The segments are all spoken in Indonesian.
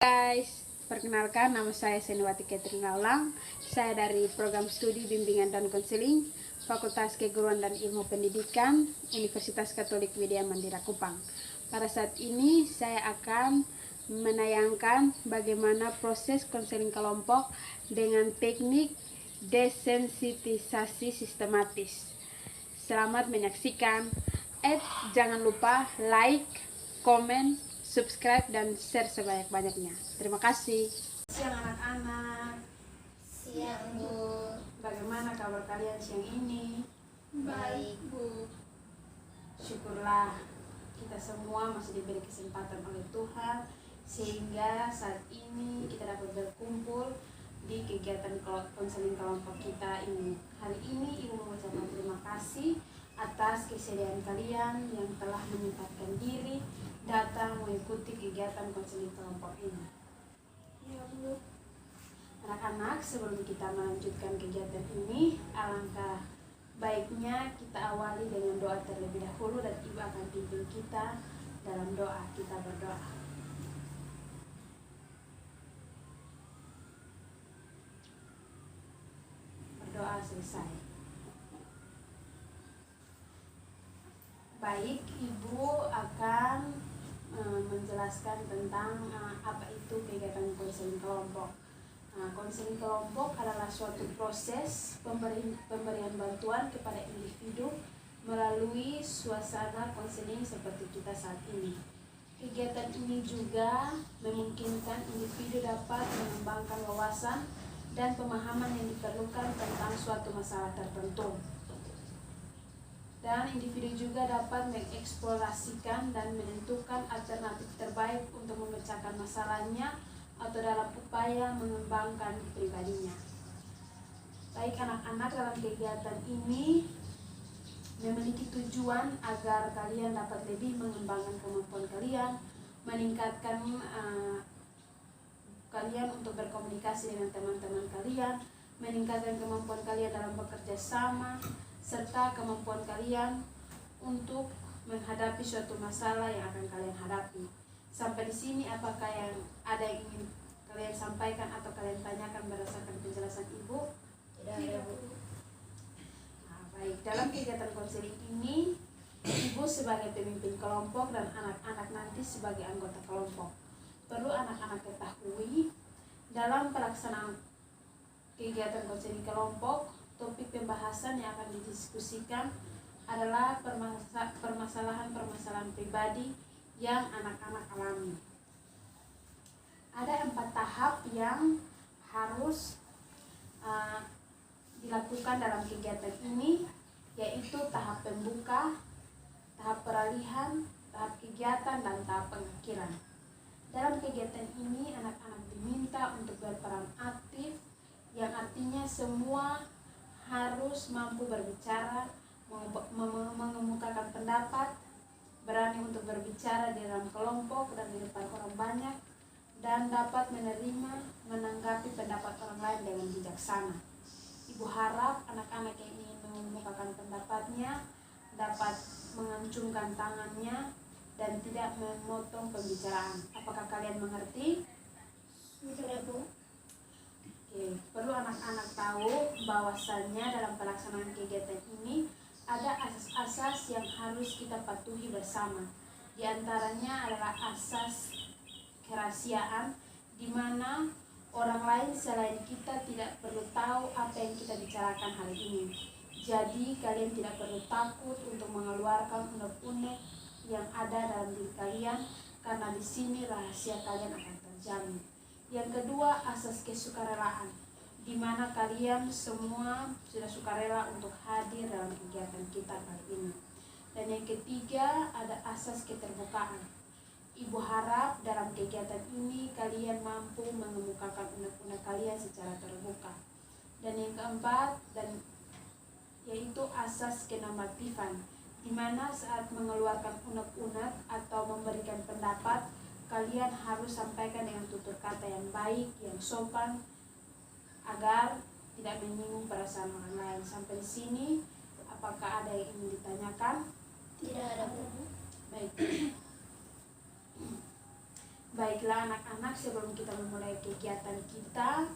Guys, perkenalkan nama saya Seniwati Catherine Laulang. Saya dari program studi bimbingan dan konseling Fakultas Keguruan dan Ilmu Pendidikan Universitas Katolik Widya Mandira Kupang. Pada saat ini saya akan menayangkan bagaimana proses konseling kelompok dengan teknik desensitisasi sistematis. Selamat menyaksikan. Jangan lupa like, komen, subscribe dan share sebanyak-banyaknya. Terima kasih. Siang anak-anak. Siang, Bu. Bagaimana kabar kalian siang ini? Baik, Bu. Syukurlah kita semua masih diberi kesempatan oleh Tuhan sehingga saat ini kita dapat berkumpul di kegiatan konseling kelompok kita ini. Hari ini Ibu mengucapkan terima kasih atas kesediaan kalian yang telah menyempatkan diri datang mengikuti kegiatan konseling kelompok ini. Ya, Bu. Anak-anak, sebelum kita melanjutkan kegiatan ini, alangkah baiknya kita awali dengan doa terlebih dahulu dan Ibu akan pimpin kita dalam doa. Kita berdoa. Berdoa selesai. Baik, Ibu akan menjelaskan tentang apa itu kegiatan konseling kelompok. Konseling kelompok adalah suatu proses pemberian bantuan kepada individu melalui suasana konseling seperti kita saat ini. Kegiatan ini juga memungkinkan individu dapat mengembangkan wawasan dan pemahaman yang diperlukan tentang suatu masalah tertentu. Dan individu juga dapat mengeksplorasikan dan menentukan alternatif terbaik untuk memecahkan masalahnya atau dalam upaya mengembangkan pribadinya. Baik anak-anak, dalam kegiatan ini memiliki tujuan agar kalian dapat lebih mengembangkan kemampuan kalian, meningkatkan kalian untuk berkomunikasi dengan teman-teman kalian, meningkatkan kemampuan kalian dalam bekerja sama, serta kemampuan kalian untuk menghadapi suatu masalah yang akan kalian hadapi. Sampai di sini apakah yang ada yang ingin kalian sampaikan atau kalian tanyakan berdasarkan penjelasan Ibu? Tidak ada, Bu. Baik, dalam kegiatan konseling ini Ibu sebagai pemimpin kelompok dan anak-anak nanti sebagai anggota kelompok. Perlu anak-anak ketahui dalam pelaksanaan kegiatan konseling kelompok, topik pembahasan yang akan didiskusikan adalah permasalahan-permasalahan pribadi yang anak-anak alami. Ada 4 tahap yang harus dilakukan dalam kegiatan ini, yaitu tahap pembuka, tahap peralihan, tahap kegiatan, dan tahap pengakhiran. Dalam kegiatan ini anak-anak diminta untuk berperan aktif, yang artinya semua harus mampu berbicara, mengemukakan pendapat, berani untuk berbicara di dalam kelompok dan di depan orang banyak, dan dapat menerima, menanggapi pendapat orang lain dengan bijaksana. Ibu harap anak-anak yang ingin mengemukakan pendapatnya dapat mengancungkan tangannya dan tidak memotong pembicaraan. Apakah kalian mengerti? Sudah, Bu. Perlu anak-anak tahu bahwasannya dalam pelaksanaan kegiatan ini ada asas-asas yang harus kita patuhi bersama. Di antaranya adalah asas kerahasiaan, di mana orang lain selain kita tidak perlu tahu apa yang kita bicarakan hari ini. Jadi kalian tidak perlu takut untuk mengeluarkan unek-unek yang ada dalam diri kalian, karena di sini rahasia kalian akan terjamin. Yang kedua, asas kesukarelaan, di mana kalian semua sudah sukarela untuk hadir dalam kegiatan kita kali ini. Dan yang ketiga, ada asas keterbukaan. Ibu harap dalam kegiatan ini kalian mampu mengemukakan unek-unek kalian secara terbuka. Dan yang keempat, yaitu asas kenormatifan, di mana saat mengeluarkan unek-unek atau memberikan pendapat, kalian harus sampaikan dengan tutur kata yang baik, yang sopan, agar tidak menyinggung perasaan orang lain. Sampai di sini, apakah ada yang ingin ditanyakan? Tidak ada, Bu. Baik. Baik, Baiklah anak-anak, sebelum kita memulai kegiatan kita,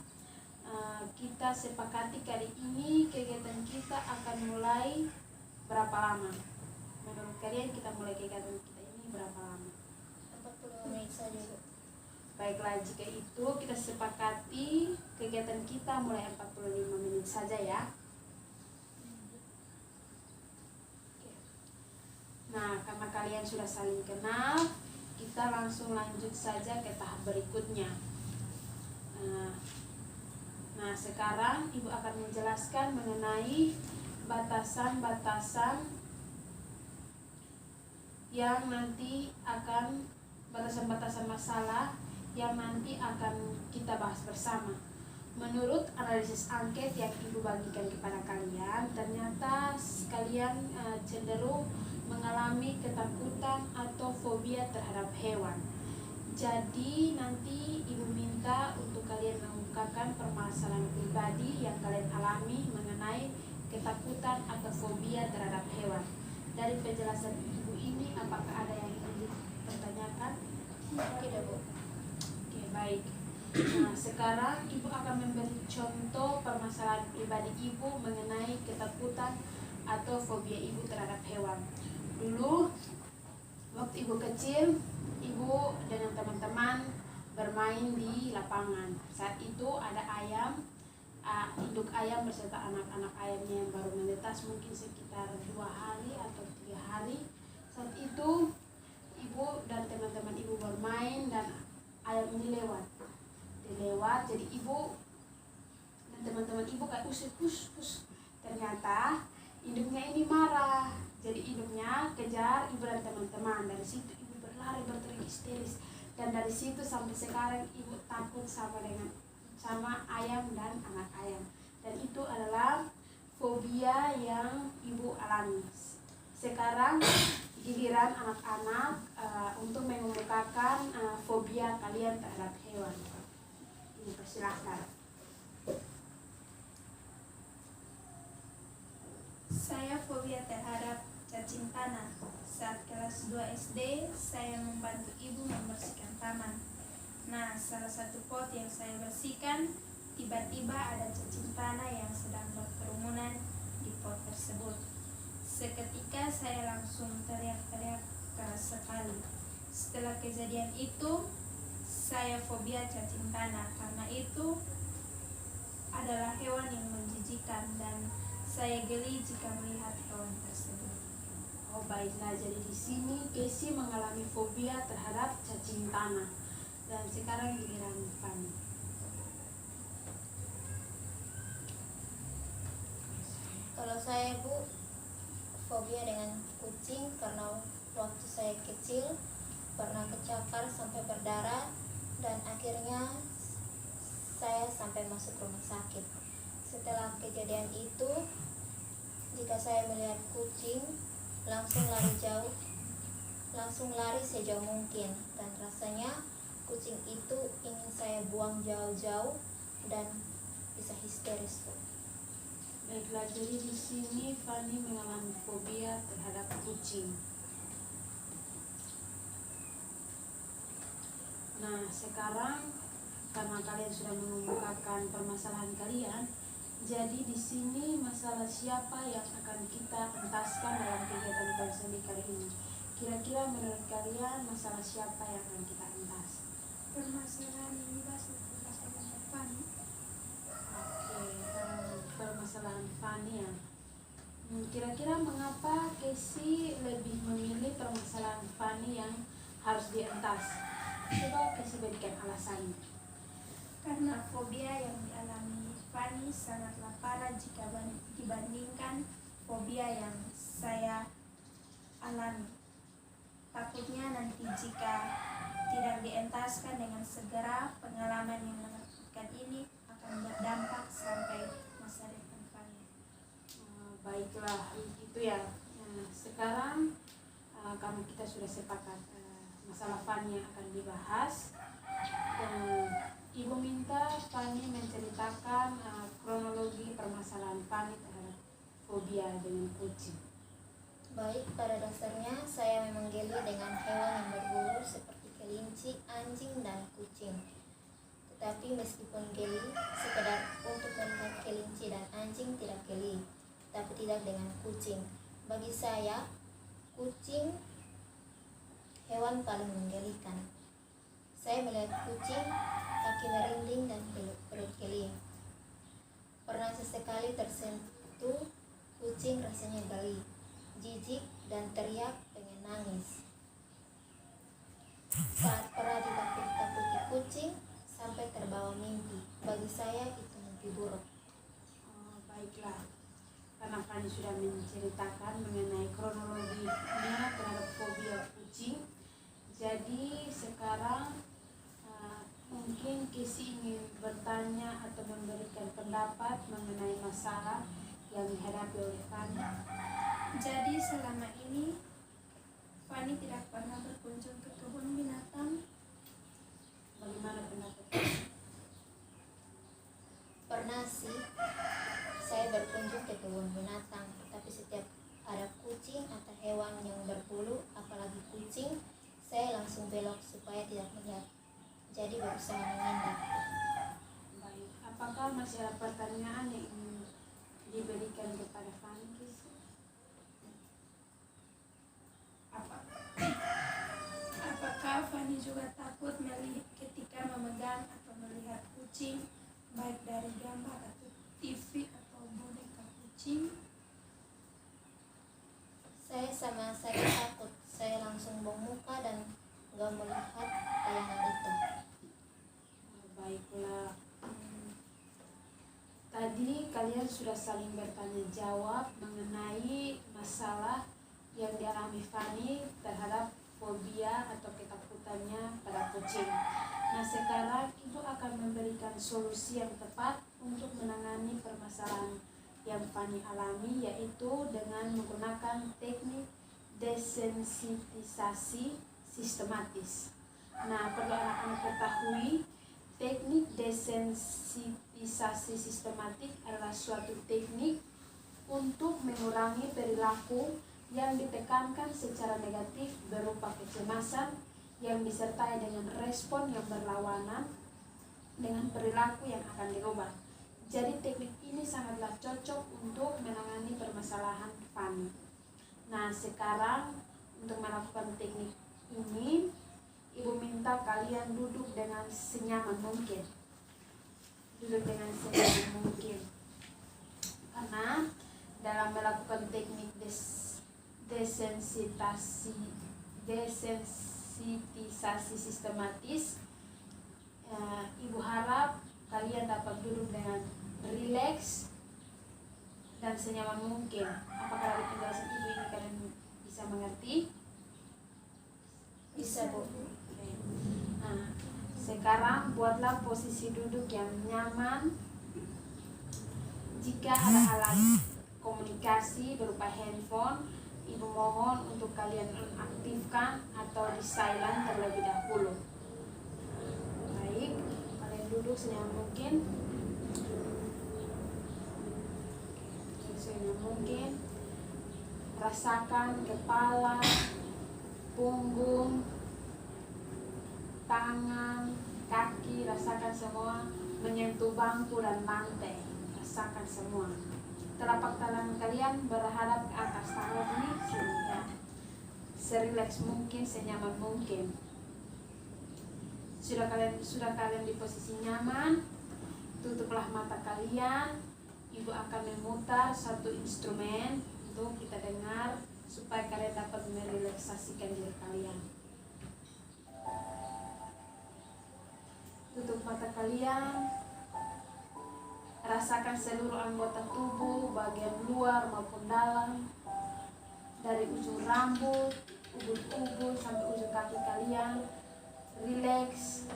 kita sepakati kali ini kegiatan kita akan mulai berapa lama? Menurut kalian kita mulai kegiatan kita ini berapa lama? 40 menit saja, Bu. Baiklah, jika itu kita sepakati kegiatan kita mulai 45 menit saja ya. Nah, karena kalian sudah saling kenal, kita langsung lanjut saja ke tahap berikutnya. Nah, sekarang Ibu akan menjelaskan mengenai batasan-batasan yang nanti akan batasan-batasan masalah yang nanti akan kita bahas bersama. Menurut analisis angket yang Ibu bagikan kepada kalian, ternyata kalian cenderung mengalami ketakutan atau fobia terhadap hewan. Jadi nanti Ibu minta untuk kalian mengungkapkan permasalahan pribadi yang kalian alami mengenai ketakutan atau fobia terhadap hewan. Dari penjelasan Ibu ini, apakah ada yang ingin dipertanyakan? Tidak, Bu. Oke, baik. Nah, sekarang Ibu akan memberi contoh permasalahan pribadi Ibu mengenai ketakutan atau fobia Ibu terhadap hewan. Dulu, waktu Ibu kecil, Ibu dengan teman-teman bermain di lapangan. Saat itu ada ayam, induk ayam beserta anak-anak ayamnya yang baru menetas mungkin sekitar 2 hari atau 3 hari. Saat itu Ibu dan teman-teman Ibu bermain dan ayam ini lewat, jadi Ibu dan teman-teman Ibu kayak usir, pus. Ternyata induknya ini marah, jadi induknya kejar Ibu dan teman-teman. Dari situ Ibu berlari berteriak histeris, dan dari situ sampai sekarang Ibu takut sama ayam dan anak ayam, dan itu adalah fobia yang Ibu alami. Sekarang giliran anak-anak untuk mengemukakan fobia kalian terhadap hewan. Ini persilahkan. Saya fobia terhadap cacing tanah. Saat kelas 2 SD, saya membantu ibu membersihkan taman. Nah, salah satu pot yang saya bersihkan, tiba-tiba ada cacing tanah yang sedang berkerumunan di pot tersebut. Seketika saya langsung teriak-teriak keras sekali. Setelah kejadian itu, saya fobia cacing tanah karena itu adalah hewan yang menjijikan dan saya geli jika melihat hewan tersebut. Oh, baiklah, jadi di sini Casey mengalami fobia terhadap cacing tanah. Dan sekarang giliran Fanny. Kalau saya, Bu, fobia dengan kucing karena waktu saya kecil pernah kecakar sampai berdarah dan akhirnya saya sampai masuk rumah sakit. Setelah kejadian itu, jika saya melihat kucing, langsung lari sejauh mungkin, dan rasanya kucing itu ingin saya buang jauh-jauh dan bisa histeris, Bu. Baiklah, jadi di sini Fanny mengalami fobia terhadap kucing. Nah, sekarang karena kalian sudah mengemukakan permasalahan kalian, jadi di sini masalah siapa yang akan kita entaskan dalam kegiatan berseni kali ini. Kira-kira menurut kalian masalah siapa yang akan kita entas? Permasalahan yang dibahas oleh Fanny. Oke, permasalahan Fanny ya. Kira-kira mengapa Casey lebih memilih permasalahan Fanny yang harus dientas? Coba Casey berikan alasannya. Karena fobia yang dialami Fanny sangatlah parah jika dibandingkan fobia yang saya alami. Takutnya nanti jika tidak dientaskan dengan segera, pengalaman yang menakutkan ini akan berdampak sampai masa depan Fanny. Baiklah, itu ya. Nah, sekarang karena kita sudah sepakat masalah Fanny yang akan dibahas, Ibu minta Fanny menceritakan kronologi permasalahan Fanny terhadap fobia dengan kucing. Baik, pada dasarnya saya memang geli dengan hewan yang berbulu seperti kelinci, anjing, dan Tapi meskipun geli, sekedar untuk melihat kelinci dan anjing tidak geli, tapi tidak dengan kucing. Bagi saya, kucing hewan paling menggelikan. Saya melihat kucing, kaki merinding dan perut geli. Pernah sesekali tersentuh kucing, rasanya geli, jijik, dan teriak pengen nangis. Saat pernah ditakut-takuti kucing sampai terbawa mimpi. Bagi saya itu mimpi buruk. Baiklah, karena Fani sudah menceritakan mengenai kronologinya terhadap fobia kucing, jadi sekarang mungkin Kesi ingin bertanya atau memberikan pendapat mengenai masalah yang dihadapi oleh Fani. Jadi selama ini Fani tidak pernah berkunjung ke kebun binatang. Bagaimana pendapat? Pernah sih saya berkunjung ke kebun binatang, tapi setiap ada kucing atau hewan yang berbulu, apalagi kucing, saya langsung belok supaya tidak melihat. Jadi berusaha menghindar. Baik, apakah masih ada pertanyaan yang ingin diberikan kepada Fani? Apakah Fani juga takut ketika memegang atau melihat kucing, baik dari gambar atau TV atau boneka kucing? Saya sama saya takut. Saya langsung bong muka dan gak melihat tayangan itu. Baiklah, tadi kalian sudah saling bertanya jawab mengenai masalah yang dialami Fani terhadap fobia atau ketakutannya pada kucing. Nah, sekarang Ibu akan memberikan solusi yang tepat untuk menangani permasalahan yang Fani alami, yaitu dengan menggunakan teknik desensitisasi sistematis. Nah, perlu anak-anak ketahui, teknik desensitisasi sistematik adalah suatu teknik untuk mengurangi perilaku yang ditekankan secara negatif berupa kecemasan yang disertai dengan respon yang berlawanan dengan perilaku yang akan dirubah. Jadi teknik ini sangatlah cocok untuk menangani permasalahan Fani. Nah, sekarang untuk melakukan teknik ini, Ibu minta kalian duduk dengan senyaman mungkin. Duduk dengan senyaman mungkin. Karena dalam melakukan teknik desensitisasi sistematis, Ibu harap kalian dapat duduk dengan rileks dan senyaman mungkin. Apakah dari penjelasan Ibu ini kalian bisa mengerti? Bisa, Bu. Nah, sekarang buatlah posisi duduk yang nyaman. Jika ada alat komunikasi berupa handphone, Ibu mohon untuk kalian aktifkan atau di silent terlebih dahulu. Baik, kalian duduk senyaman mungkin. Senyaman mungkin. Rasakan kepala, punggung, tangan, kaki, rasakan semua menyentuh bangku dan lantai. Rasakan semua. Telapak tangan kalian berhadap ke atas tangan ini, ya. Serileks mungkin, senyaman mungkin. Sudah kalian di posisi nyaman, tutuplah mata kalian. Ibu akan memutar satu instrumen untuk kita dengar supaya kalian dapat merelaksasikan diri kalian. Tutup mata kalian. Rasakan seluruh anggota tubuh, bagian luar maupun dalam, dari ujung rambut, ubun-ubun sampai ujung kaki kalian. Rileks.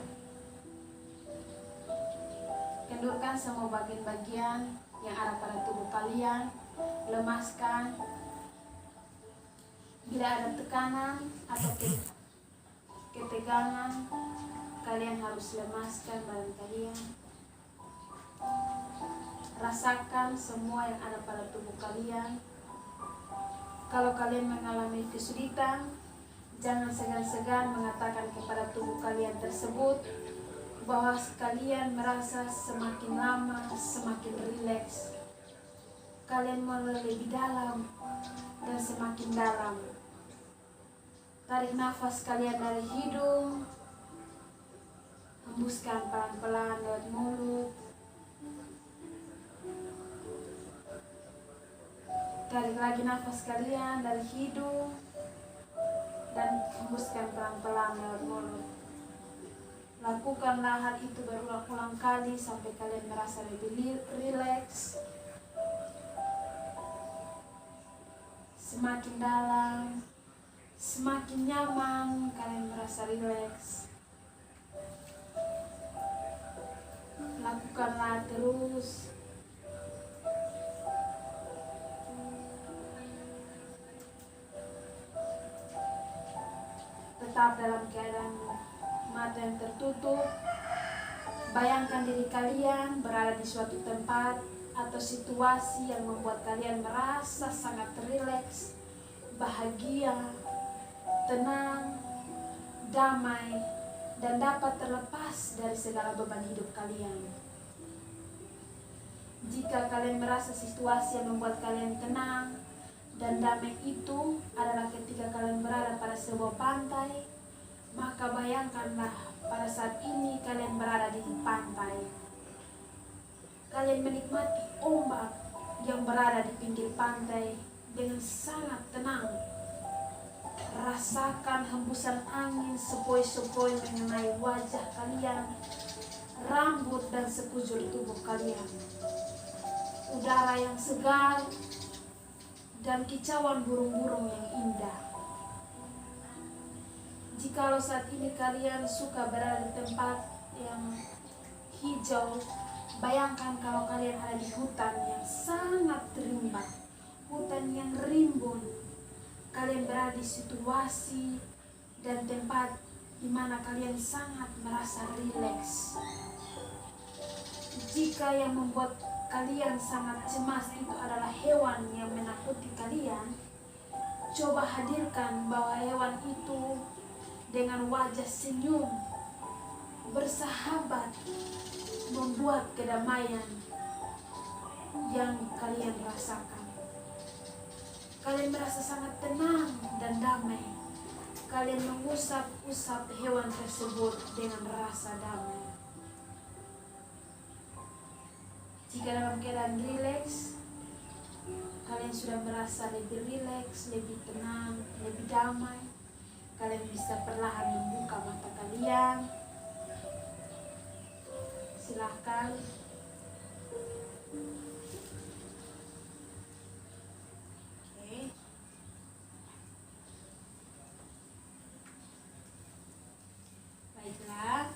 Kendurkan semua bagian-bagian yang ada pada tubuh kalian. Lemaskan. Bila ada tekanan atau ketegangan, kalian harus lemaskan badan kalian. Rasakan semua yang ada pada tubuh kalian. Kalau kalian mengalami kesulitan, jangan segan-segan mengatakan kepada tubuh kalian tersebut bahwa kalian merasa semakin lama semakin rileks. Kalian mulai lebih dalam dan semakin dalam. Tarik nafas kalian dari hidung, hembuskan pelan-pelan lewat mulut. Tarik lagi nafas kalian dari hidung dan hembuskan pelan-pelan lewat mulut. Lakukanlah hal itu berulang-ulang kali sampai kalian merasa lebih rileks. Semakin dalam, semakin nyaman kalian merasa rileks. Lakukanlah terus. Tetap dalam keadaan mata yang tertutup. Bayangkan diri kalian berada di suatu tempat atau situasi yang membuat kalian merasa sangat rileks, bahagia, tenang, damai, dan dapat terlepas dari segala beban hidup kalian. Jika kalian merasa situasi yang membuat kalian tenang dan damai itu adalah ketika kalian berada pada sebuah pantai, maka bayangkanlah pada saat ini kalian berada di pantai. Kalian menikmati ombak yang berada di pinggir pantai dengan sangat tenang. Rasakan hembusan angin sepoi-sepoi mengenai wajah kalian, rambut dan sekujur tubuh kalian. Udara yang segar dan kicauan burung-burung yang indah. Jikalau saat ini kalian suka berada di tempat yang hijau, bayangkan kalau kalian ada di hutan yang sangat rimba, hutan yang rimbun. Kalian berada di situasi dan tempat di mana kalian sangat merasa rileks. Jika yang membuat kalian sangat cemas itu adalah hewan yang menakuti kalian, coba hadirkan bahwa hewan itu dengan wajah senyum, bersahabat, membuat kedamaian yang kalian rasakan. Kalian merasa sangat tenang dan damai. Kalian mengusap-usap hewan tersebut dengan rasa damai. Jika dalam keadaan rileks, kalian sudah merasa lebih rileks, lebih tenang, lebih damai. Kalian bisa perlahan membuka mata kalian. Silahkan. Oke. Baiklah,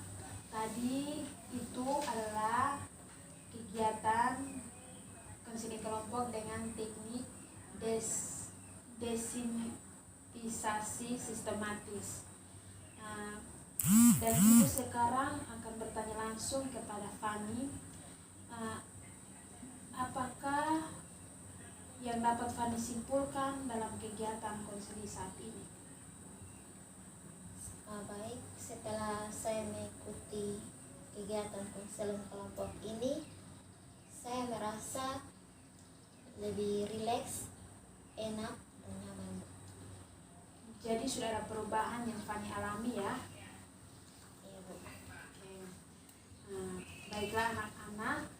tadi itu adalah kegiatan konseling kelompok dengan teknik desintisasi sistematis. Dan Ibu sekarang akan bertanya langsung kepada Fani, apakah yang dapat Fani simpulkan dalam kegiatan konseling saat ini? Baik, setelah saya mengikuti kegiatan konseling kelompok ini, saya merasa lebih rileks, enak, dan nyaman. Jadi sudah ada perubahan yang Fani alami ya? Iya, Bu. Oke. Baiklah anak-anak,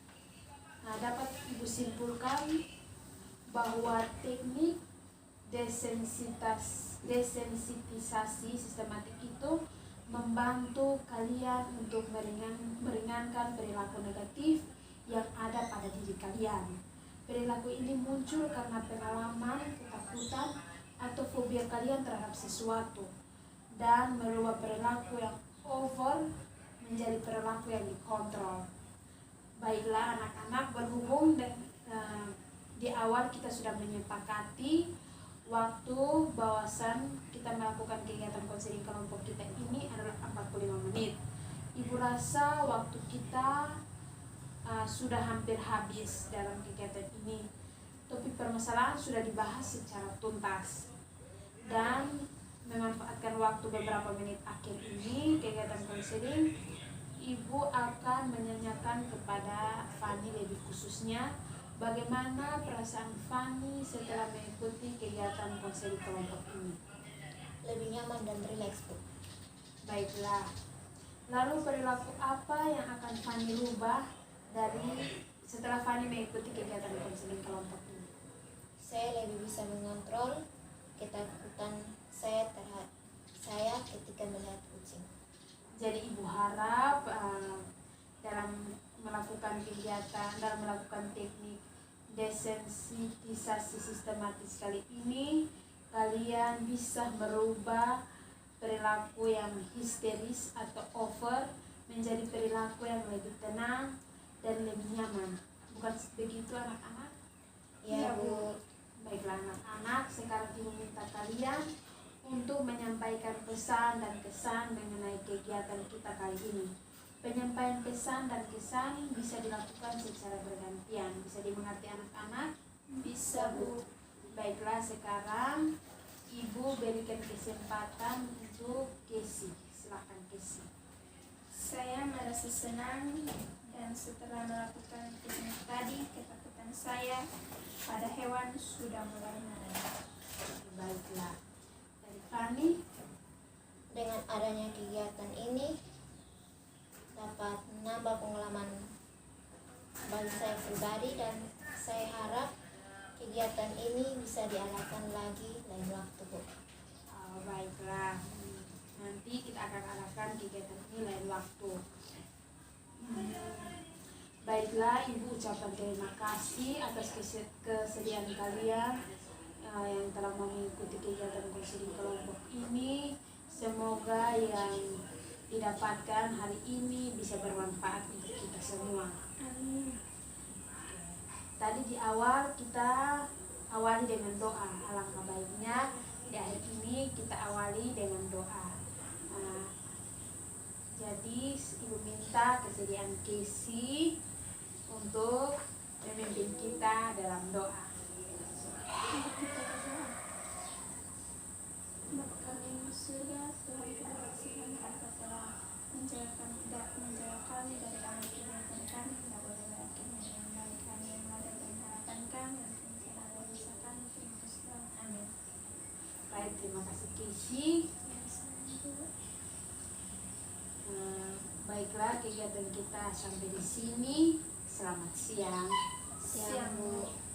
dapat Ibu simpulkan bahwa teknik desensitisasi sistematik itu membantu kalian untuk meringankan perilaku negatif yang ada pada diri kalian. Perilaku ini muncul karena pengalaman, ketakutan, atau fobia kalian terhadap sesuatu dan merubah perilaku yang over menjadi perilaku yang dikontrol. Baiklah anak-anak, berhubung di awal kita sudah menyepakati waktu bahasan kita melakukan kegiatan konseling kelompok kita ini adalah 45 menit. Ibu rasa waktu kita sudah hampir habis dalam kegiatan ini. Topik permasalahan sudah dibahas secara tuntas. Dan memanfaatkan waktu beberapa menit akhir ini kegiatan konseling, Ibu akan menanyakan kepada Fani lebih khususnya bagaimana perasaan Fani setelah mengikuti kegiatan konseli kelompok ini. Lebih nyaman dan rileks, Bu. Baiklah. Lalu perilaku apa yang akan Fani rubah dari setelah Fani mengikuti kegiatan konseling kelompok ini? Saya lebih bisa mengontrol ketakutan saya ketika melihat kucing. Jadi ibu harap dalam melakukan kegiatan, dalam melakukan teknik desensitisasi sistematis kali ini, kalian bisa merubah perilaku yang histeris atau over menjadi perilaku yang lebih tenang dan lebih nyaman. Bukan begitu anak-anak? Ya, Bu. Baiklah anak-anak, sekarang ibu minta kalian untuk menyampaikan pesan dan kesan mengenai kegiatan kita kali ini. Penyampaian pesan dan kesan bisa dilakukan secara bergantian. Bisa dimengerti anak-anak? Bisa, Bu. Baiklah, sekarang ibu berikan kesempatan untuk Kesi. Silakan Kesi. Saya merasa senang dan setelah melakukan teknik tadi, ketakutan saya pada hewan sudah mulai meredah. Baiklah. Dari Fani, Dengan adanya kegiatan ini dapat menambah pengalaman bagi saya pribadi dan saya harap kegiatan ini bisa diadakan lagi lain waktu, Bu. baiklah. Nanti kita akan adakan kegiatan ini lain waktu. Baiklah, ibu ucapkan terima kasih atas kesediaan kalian yang telah mengikuti kegiatan konseling kelompok ini. Semoga yang didapatkan hari ini bisa bermanfaat untuk kita semua. Amin. Tadi di awal kita awali dengan doa. Alangkah baiknya di akhir ini kita awali dengan doa. Jadi ibu minta kesediaan Kesi untuk memimpin kita dalam doa. Bapa kami di surga, Tuhan terima kasih Engkau telah menjaga kami dari amal kejahatan kami, tidak boleh berakhirnya dengan baik kami yang ada dan harapan kami dan selalu bisa kami. Terima kasih Tuhan. Amin. Baik, terima kasih Kesi. Baiklah, kegiatan kita sampai di sini. Selamat siang. Siang, Bu.